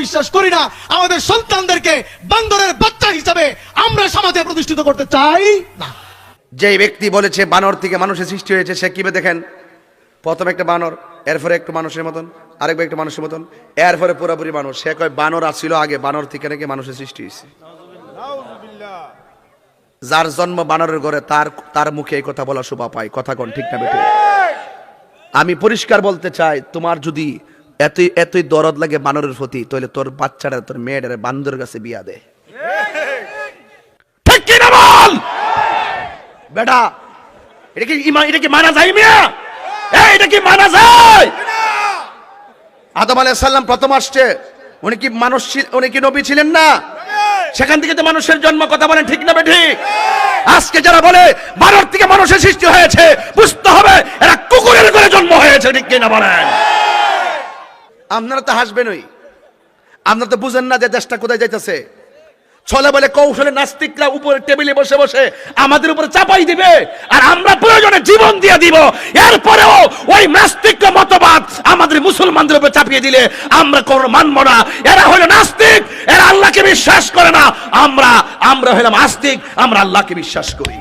বিশ্বাস করি না। আমাদের সন্তানদেরকে বান্দরের বাচ্চা হিসাবে আমরা সমাজে প্রতিষ্ঠিত করতে চাই না। যে ব্যক্তি বলেছে বানর থেকে মানুষের সৃষ্টি হয়েছে, সে কিভাবে দেখেন, প্রথম একটা বানর, এরপরে একটু মানুষের মতন, আরেকবার একটু মানুষের মতন, এরপরে পুরোপুরি মানুষ। সে কয় বানর আসছিল আগে, বানর থেকে নাকি মানুষের সৃষ্টি হয়েছে। যার জন্ম বানরের ঘরে তার মুখে এই কথা বলা শোভা পায়। কথা কোন ঠিক না বেঠিক? আমি পরিষ্কার বলতে চাই, তোমার যদি এতই দরদ লাগে বানরের প্রতি, তাহলে তোর বাচ্চাটা, তোর মেয়েটারে বান্দরের কাছে বিয়া দে। ঠিক কি না বল বেটা? এটা কি মানা যায় মিয়া? এটা কি মানা যায়? আদম আলাইহিস সালাম প্রথম আসছে, উনি কি মানুষ, উনি কি নবী ছিলেন না? সেখান থেকে তো মানুষের জন্ম। কথা বলেন ঠিক না বেঠিক? আজকে যারা বলে বানর থেকে মানুষের সৃষ্টি হয়েছে, বুঝতে হবে এরা কুকুরের ঘরে জন্ম হয়েছে। ঠিক কি না বলেন? আপনারা তো হাসবেনই, আপনারা তো বুঝেন না যে দেশটা কোথায় যাইতেছে। ছলে বলে কৌশলে নাস্তিকরা উপরে টেবিলে বসে বসে আমাদের উপরে চাপাই দিবে, আর আমরা প্রয়োজনে জীবন দিয়ে দিব। এরপরেও ওই নাস্তিক মতবাদ আমাদের মুসলমানদের উপরে চাপিয়ে দিলে আমরা কোনো মানব না। এরা হলো নাস্তিক, এরা আল্লাহকে বিশ্বাস করে না। আমরা হলাম আস্তিক, আমরা আল্লাহকে বিশ্বাস করি।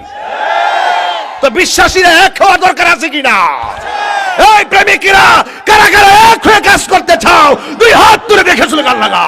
তো বিশ্বাসীরা এক হওয়ার দরকার আছে কিনা? এই প্রেমিকেরা কারা কারা এক হয়ে কাজ করতে চাও, দুই হাত তুলে দেখে শুনে গান লাগা।